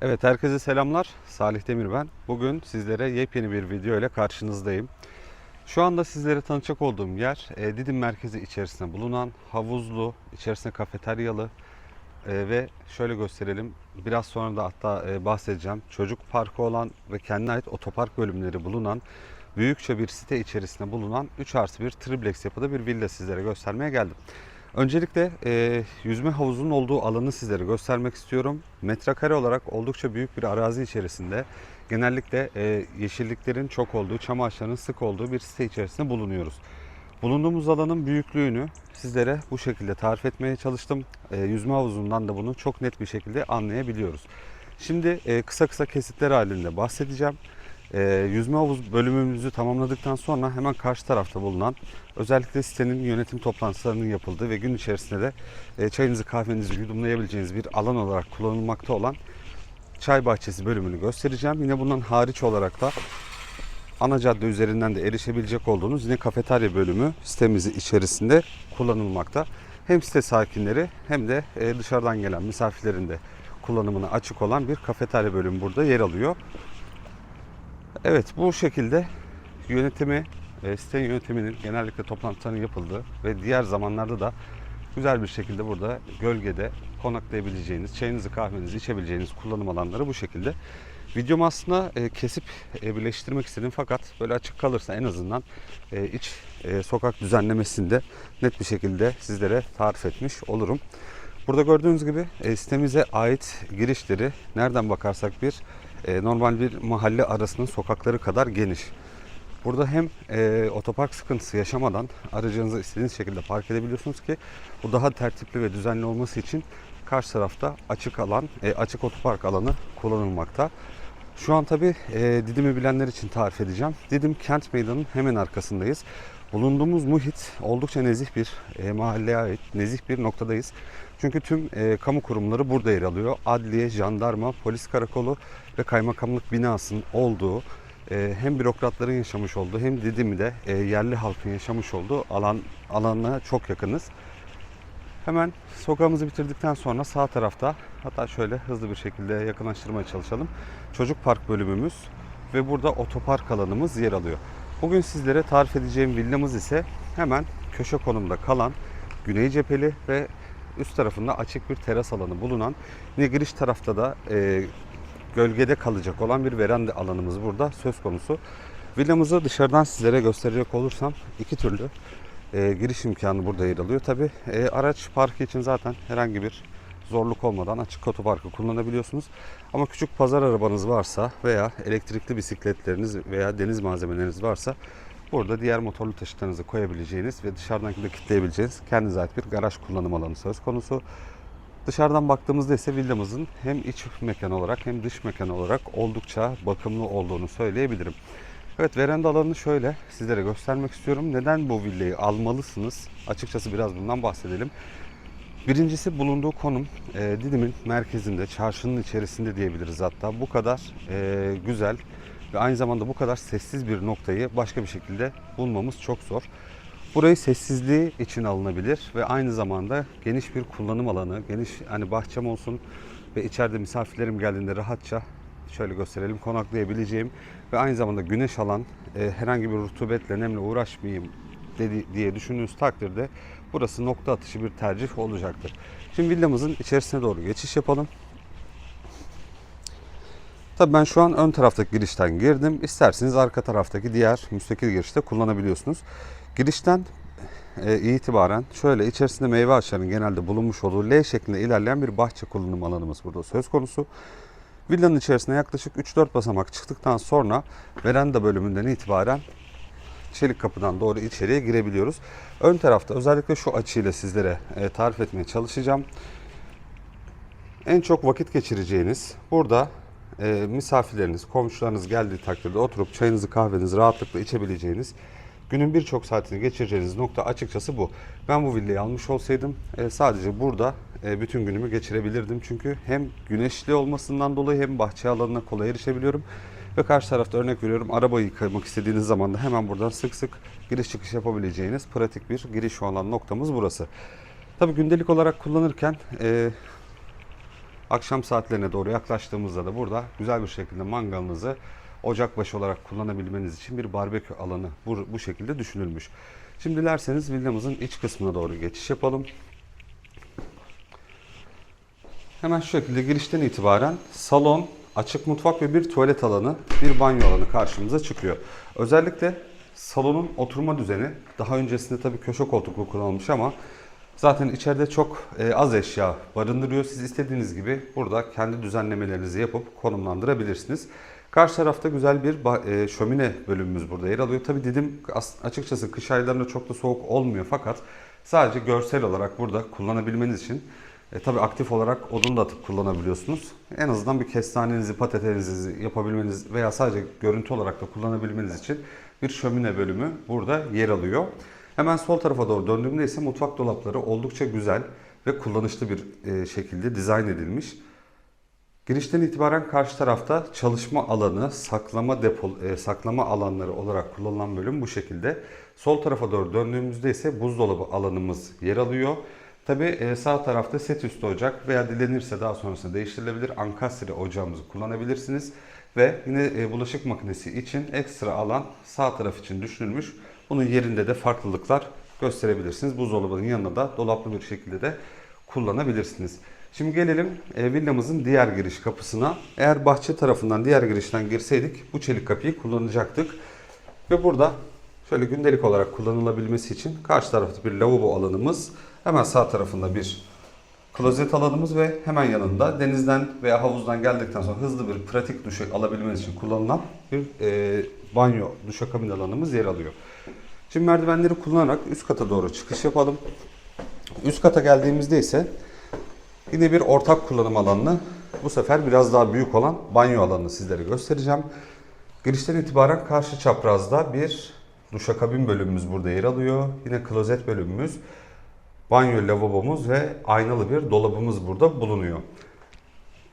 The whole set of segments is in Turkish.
Evet, herkese selamlar. Salih Demir ben. Bugün sizlere yepyeni bir video ile karşınızdayım. Şu anda sizlere tanıtacak olduğum yer Didim merkezi içerisinde bulunan havuzlu, içerisinde kafeteryalı ve şöyle gösterelim. Biraz sonra da hatta bahsedeceğim. Çocuk parkı olan ve kendine ait otopark bölümleri bulunan büyükçe bir site içerisinde bulunan 3+1 triplex yapıda bir villa sizlere göstermeye geldim. Öncelikle yüzme havuzunun olduğu alanı sizlere göstermek istiyorum. Metrekare olarak oldukça büyük bir arazi içerisinde genellikle yeşilliklerin çok olduğu, çam ağaçlarının sık olduğu bir site içerisinde bulunuyoruz. Bulunduğumuz alanın büyüklüğünü sizlere bu şekilde tarif etmeye çalıştım. Yüzme havuzundan da bunu çok net bir şekilde anlayabiliyoruz. Şimdi kısa kısa kesitler halinde bahsedeceğim. Yüzme havuz bölümümüzü tamamladıktan sonra hemen karşı tarafta bulunan, özellikle sitenin yönetim toplantılarının yapıldığı ve gün içerisinde de çayınızı kahvenizi yudumlayabileceğiniz bir alan olarak kullanılmakta olan çay bahçesi bölümünü göstereceğim. Yine bundan hariç olarak da ana cadde üzerinden de erişebilecek olduğunuz yine kafeterya bölümü sitemizi içerisinde kullanılmakta. Hem site sakinleri hem de dışarıdan gelen misafirlerin de kullanımına açık olan bir kafeterya bölümü burada yer alıyor. Evet, bu şekilde yönetimi, site yönetiminin genellikle toplantılarının yapıldığı ve diğer zamanlarda da güzel bir şekilde burada gölgede konaklayabileceğiniz, çayınızı kahvenizi içebileceğiniz kullanım alanları bu şekilde. Videomu aslında kesip birleştirmek istedim, fakat böyle açık kalırsa en azından iç sokak düzenlemesinde net bir şekilde sizlere tarif etmiş olurum. Burada gördüğünüz gibi sitemize ait girişleri nereden bakarsak normal bir mahalle arasının sokakları kadar geniş. Burada hem otopark sıkıntısı yaşamadan aracınızı istediğiniz şekilde park edebiliyorsunuz ki bu daha tertipli ve düzenli olması için karşı tarafta açık alan, açık otopark alanı kullanılmakta. Şu an tabi Didim'i bilenler için tarif edeceğim. Didim Kent Meydanı'nın hemen arkasındayız. Bulunduğumuz muhit oldukça nezih bir mahalleye ait nezih bir noktadayız. Çünkü tüm kamu kurumları burada yer alıyor. Adliye, jandarma, polis karakolu ve kaymakamlık binasının olduğu, hem bürokratların yaşamış olduğu hem Didim'de yerli halkın yaşamış olduğu alanına çok yakınız. Hemen sokağımızı bitirdikten sonra sağ tarafta, hatta şöyle hızlı bir şekilde yakınlaştırmaya çalışalım, çocuk park bölümümüz ve burada otopark alanımız yer alıyor. Bugün sizlere tarif edeceğim villamız ise hemen köşe konumda kalan, güney cepheli ve üst tarafında açık bir teras alanı bulunan, yine giriş tarafta da gölgede kalacak olan bir veranda alanımız burada söz konusu. Villamızı dışarıdan sizlere gösterecek olursam iki türlü giriş imkanı burada yer alıyor. Tabi araç parkı için zaten herhangi bir zorluk olmadan açık otoparkı kullanabiliyorsunuz. Ama küçük pazar arabanız varsa veya elektrikli bisikletleriniz veya deniz malzemeleriniz varsa burada diğer motorlu taşıtlarınızı koyabileceğiniz ve dışarıdan da kilitleyebileceğiniz kendinize ait bir garaj kullanım alanı söz konusu. Dışarıdan baktığımızda ise villamızın hem iç mekan olarak hem dış mekan olarak oldukça bakımlı olduğunu söyleyebilirim. Evet, veranda alanını şöyle sizlere göstermek istiyorum. Neden bu villayı almalısınız? Açıkçası biraz bundan bahsedelim. Birincisi bulunduğu konum Didim'in merkezinde, çarşının içerisinde diyebiliriz hatta. Bu kadar güzel ve aynı zamanda bu kadar sessiz bir noktayı başka bir şekilde bulmamız çok zor. Burayı sessizliği için alınabilir ve aynı zamanda geniş bir kullanım alanı, geniş hani bahçem olsun ve içeride misafirlerim geldiğinde rahatça şöyle gösterelim konaklayabileceğim ve aynı zamanda güneş alan, herhangi bir rutubetle, nemle uğraşmayayım diye düşündüğünüz takdirde burası nokta atışı bir tercih olacaktır. Şimdi villamızın içerisine doğru geçiş yapalım. Tabii ben şu an ön taraftaki girişten girdim. İsterseniz arka taraftaki diğer müstakil girişte kullanabiliyorsunuz. Girişten itibaren şöyle içerisinde meyve ağaçlarının genelde bulunmuş olduğu L şeklinde ilerleyen bir bahçe kullanım alanımız burada söz konusu. Villanın içerisine yaklaşık 3-4 basamak çıktıktan sonra veranda bölümünden itibaren çelik kapıdan doğru içeriye girebiliyoruz. Ön tarafta özellikle şu açıyla sizlere tarif etmeye çalışacağım. En çok vakit geçireceğiniz burada misafirleriniz, komşularınız geldiği takdirde oturup çayınızı kahvenizi rahatlıkla içebileceğiniz, günün birçok saatini geçireceğiniz nokta açıkçası bu. Ben bu villayı almış olsaydım sadece burada bütün günümü geçirebilirdim. Çünkü hem güneşli olmasından dolayı hem bahçe alanına kolay erişebiliyorum. Ve karşı tarafta örnek veriyorum, arabayı yıkamak istediğiniz zaman da hemen buradan sık sık giriş çıkış yapabileceğiniz pratik bir giriş olan noktamız burası. Tabii gündelik olarak kullanırken Akşam saatlerine doğru yaklaştığımızda da burada güzel bir şekilde mangalınızı ocakbaşı olarak kullanabilmeniz için bir barbekü alanı bu şekilde düşünülmüş. Şimdi dilerseniz villamızın iç kısmına doğru geçiş yapalım. Hemen şu şekilde girişten itibaren salon, açık mutfak ve bir tuvalet alanı, bir banyo alanı karşımıza çıkıyor. Özellikle salonun oturma düzeni daha öncesinde tabii köşe koltuklu kullanılmış ama zaten içeride çok az eşya barındırıyor. Siz istediğiniz gibi burada kendi düzenlemelerinizi yapıp konumlandırabilirsiniz. Karşı tarafta güzel bir şömine bölümümüz burada yer alıyor. Tabii dedim açıkçası kış aylarında çok da soğuk olmuyor fakat sadece görsel olarak burada kullanabilmeniz için tabii aktif olarak odun da atıp kullanabiliyorsunuz. En azından bir kestanenizi, patatesinizi yapabilmeniz veya sadece görüntü olarak da kullanabilmeniz için bir şömine bölümü burada yer alıyor. Hemen sol tarafa doğru döndüğümde ise mutfak dolapları oldukça güzel ve kullanışlı bir şekilde dizayn edilmiş. Girişten itibaren karşı tarafta çalışma alanı, saklama alanları olarak kullanılan bölüm bu şekilde. Sol tarafa doğru döndüğümüzde ise buzdolabı alanımız yer alıyor. Tabi sağ tarafta set üstü ocak veya dilenirse daha sonrasında değiştirilebilir ankastre ocağımızı kullanabilirsiniz. Ve yine bulaşık makinesi için ekstra alan sağ taraf için düşünülmüş. Bunun yerinde de farklılıklar gösterebilirsiniz. Buzdolabının yanında da dolaplı bir şekilde de kullanabilirsiniz. Şimdi gelelim villamızın diğer giriş kapısına. Eğer bahçe tarafından diğer girişten girseydik bu çelik kapıyı kullanacaktık. Ve burada şöyle gündelik olarak kullanılabilmesi için karşı tarafta bir lavabo alanımız, hemen sağ tarafında bir klozet alanımız ve hemen yanında denizden veya havuzdan geldikten sonra hızlı bir pratik duş alabilmeniz için kullanılan bir banyo, duşakabin alanımız yer alıyor. Şimdi merdivenleri kullanarak üst kata doğru çıkış yapalım. Üst kata geldiğimizde ise yine bir ortak kullanım alanını, bu sefer biraz daha büyük olan banyo alanını sizlere göstereceğim. Girişten itibaren karşı çaprazda bir duşakabin bölümümüz burada yer alıyor. Yine klozet bölümümüz, banyo lavabomuz ve aynalı bir dolabımız burada bulunuyor.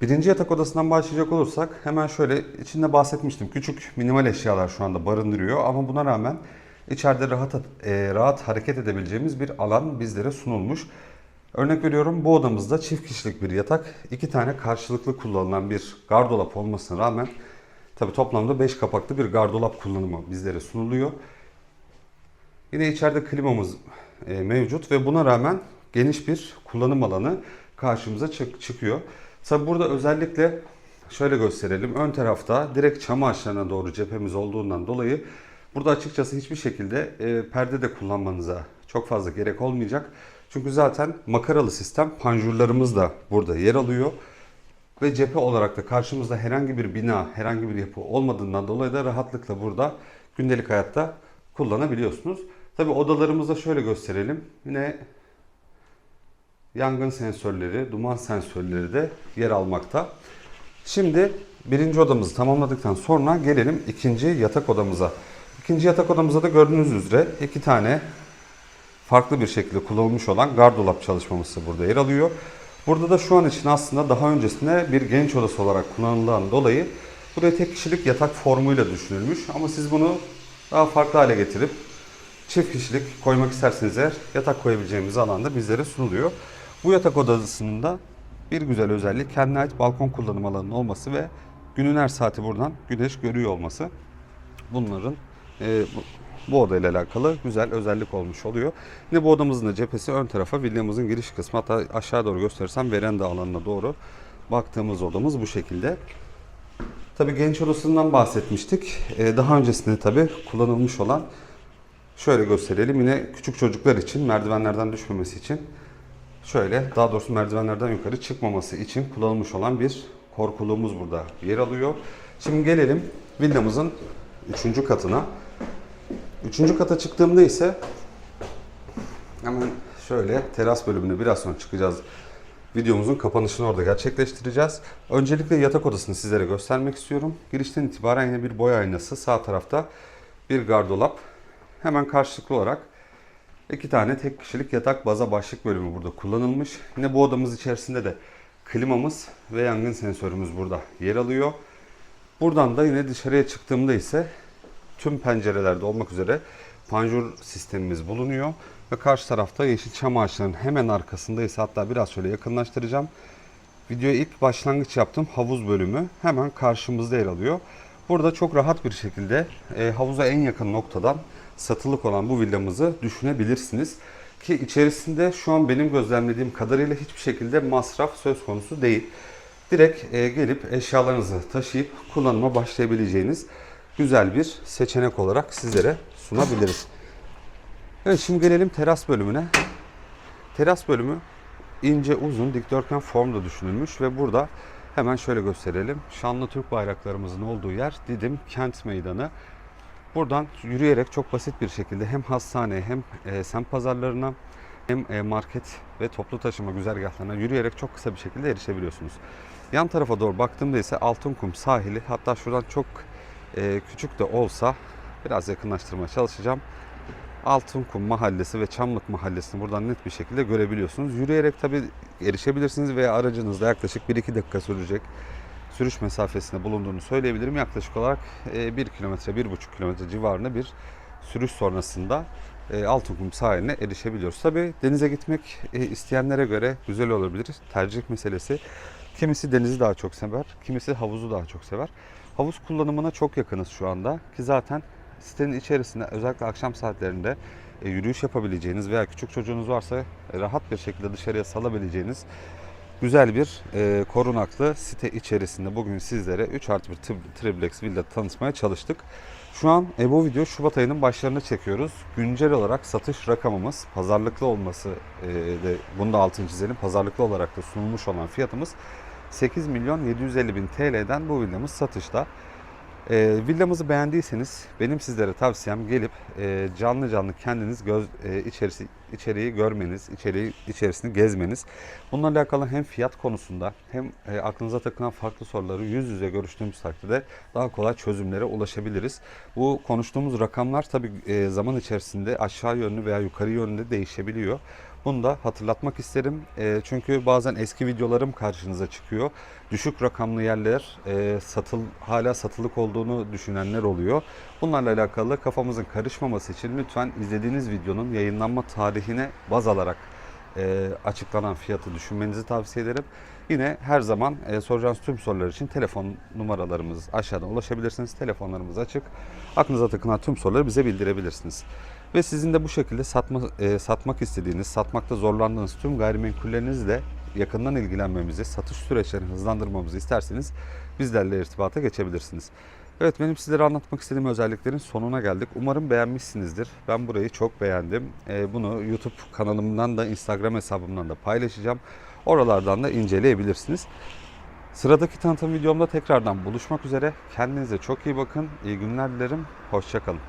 Birinci yatak odasından başlayacak olursak hemen şöyle içinde bahsetmiştim. Küçük minimal eşyalar şu anda barındırıyor ama buna rağmen içeride rahat hareket edebileceğimiz bir alan bizlere sunulmuş. Örnek veriyorum, bu odamızda çift kişilik bir yatak, 2 tane karşılıklı kullanılan bir gardırop olmasına rağmen tabi toplamda 5 kapaklı bir gardırop kullanımı bizlere sunuluyor. Yine içeride klimamız mevcut ve buna rağmen geniş bir kullanım alanı karşımıza çıkıyor. Tabi burada özellikle şöyle gösterelim. Ön tarafta direkt çam ağaçlarına doğru cephemiz olduğundan dolayı burada açıkçası hiçbir şekilde perde de kullanmanıza çok fazla gerek olmayacak. Çünkü zaten makaralı sistem panjurlarımız da burada yer alıyor. Ve cephe olarak da karşımızda herhangi bir bina, herhangi bir yapı olmadığından dolayı da rahatlıkla burada gündelik hayatta kullanabiliyorsunuz. Tabi odalarımızda şöyle gösterelim. Yine yangın sensörleri, duman sensörleri de yer almakta. Şimdi birinci odamızı tamamladıktan sonra gelelim ikinci yatak odamıza. İkinci yatak odamızda da gördüğünüz üzere 2 tane farklı bir şekilde kullanılmış olan gardırop çalışmamız burada yer alıyor. Burada da şu an için aslında daha öncesinde bir genç odası olarak kullanılan dolayı buraya tek kişilik yatak formuyla düşünülmüş. Ama siz bunu daha farklı hale getirip çift kişilik koymak isterseniz eğer yatak koyabileceğimiz alanda bizlere sunuluyor. Bu yatak odasının da bir güzel özellik kendine ait balkon kullanım alanının olması ve günün her saati buradan güneş görüyor olması. Bunların bu odayla alakalı güzel özellik olmuş oluyor. Yine bu odamızın da cephesi ön tarafa, villamızın giriş kısmı, hatta aşağı doğru gösterirsem veranda alanına doğru baktığımız odamız bu şekilde. Tabii genç odasından bahsetmiştik. Daha öncesinde tabii kullanılmış olan, şöyle gösterelim, yine küçük çocuklar için merdivenlerden düşmemesi için, şöyle daha doğrusu merdivenlerden yukarı çıkmaması için kullanılmış olan bir korkuluğumuz burada yer alıyor. Şimdi gelelim villamızın 3. katına. 3. kata çıktığımda ise hemen şöyle teras bölümüne biraz sonra çıkacağız. Videomuzun kapanışını orada gerçekleştireceğiz. Öncelikle yatak odasını sizlere göstermek istiyorum. Girişten itibaren yine bir boy aynası, sağ tarafta bir gardırop. Hemen karşılıklı olarak 2 tane tek kişilik yatak baza başlık bölümü burada kullanılmış. Yine bu odamız içerisinde de klimamız ve yangın sensörümüz burada yer alıyor. Buradan da yine dışarıya çıktığımda ise tüm pencerelerde olmak üzere panjur sistemimiz bulunuyor. Ve karşı tarafta yeşil çam ağaçlarının hemen arkasında ise, hatta biraz şöyle yakınlaştıracağım, Videoya ilk başlangıç yaptım havuz bölümü hemen karşımızda yer alıyor. Burada çok rahat bir şekilde havuza en yakın noktadan satılık olan bu villamızı düşünebilirsiniz. Ki içerisinde şu an benim gözlemlediğim kadarıyla hiçbir şekilde masraf söz konusu değil. Direkt gelip eşyalarınızı taşıyıp kullanıma başlayabileceğiniz güzel bir seçenek olarak sizlere sunabiliriz. Evet, şimdi gelelim teras bölümüne. Teras bölümü ince, uzun, dikdörtgen formda düşünülmüş ve burada hemen şöyle gösterelim. Şanlı Türk bayraklarımızın olduğu yer Didim Kent Meydanı. Buradan yürüyerek çok basit bir şekilde hem hastaneye hem semt pazarlarına hem market ve toplu taşıma güzergahlarına yürüyerek çok kısa bir şekilde erişebiliyorsunuz. Yan tarafa doğru baktığımda ise Altınkum sahili, hatta şuradan çok küçük de olsa biraz yakınlaştırmaya çalışacağım. Altınkum Mahallesi ve Çamlık Mahallesi'ni buradan net bir şekilde görebiliyorsunuz. Yürüyerek tabi erişebilirsiniz veya aracınızda yaklaşık 1-2 dakika sürecek sürüş mesafesinde bulunduğunu söyleyebilirim. Yaklaşık olarak 1 kilometre, 1,5 kilometre civarında bir sürüş sonrasında Altınkum sahiline erişebiliyoruz. Tabi denize gitmek isteyenlere göre güzel olabilir. Tercih meselesi. Kimisi denizi daha çok sever, kimisi havuzu daha çok sever. Havuz kullanımına çok yakınız şu anda ki zaten sitenin içerisinde özellikle akşam saatlerinde yürüyüş yapabileceğiniz veya küçük çocuğunuz varsa rahat bir şekilde dışarıya salabileceğiniz güzel bir korunaklı site içerisinde bugün sizlere 3+1 triplex villa tanıtmaya çalıştık. Şu an bu video Şubat ayının başlarını çekiyoruz. Güncel olarak satış rakamımız pazarlıklı olması de bunu da altını çizelim. Pazarlıklı olarak da sunulmuş olan fiyatımız 8.750.000 TL'den bu villamız satışta. Villamızı beğendiyseniz benim sizlere tavsiyem gelip canlı canlı kendiniz içeriği görmeniz, içerisini gezmeniz. Bununla alakalı hem fiyat konusunda hem aklınıza takılan farklı soruları yüz yüze görüştüğümüz takdirde daha kolay çözümlere ulaşabiliriz. Bu konuştuğumuz rakamlar tabii zaman içerisinde aşağı yönlü veya yukarı yönlü değişebiliyor. Bunu da hatırlatmak isterim. Çünkü bazen eski videolarım karşınıza çıkıyor. Düşük rakamlı yerler hala satılık olduğunu düşünenler oluyor. Bunlarla alakalı kafamızın karışmaması için lütfen izlediğiniz videonun yayınlanma tarihine baz alarak açıklanan fiyatı düşünmenizi tavsiye ederim. Yine her zaman soracağınız tüm sorular için telefon numaralarımız aşağıdan ulaşabilirsiniz. Telefonlarımız açık. Aklınıza takılan tüm soruları bize bildirebilirsiniz. Ve sizin de bu şekilde satmak istediğiniz, satmakta zorlandığınız tüm gayrimenkullerinizle yakından ilgilenmemizi, satış süreçlerini hızlandırmamızı isterseniz bizlerle irtibata geçebilirsiniz. Evet, benim sizlere anlatmak istediğim özelliklerin sonuna geldik. Umarım beğenmişsinizdir. Ben burayı çok beğendim. Bunu YouTube kanalımdan da Instagram hesabımdan da paylaşacağım. Oralardan da inceleyebilirsiniz. Sıradaki tanıtım videomda tekrardan buluşmak üzere. Kendinize çok iyi bakın. İyi günler dilerim. Hoşça kalın.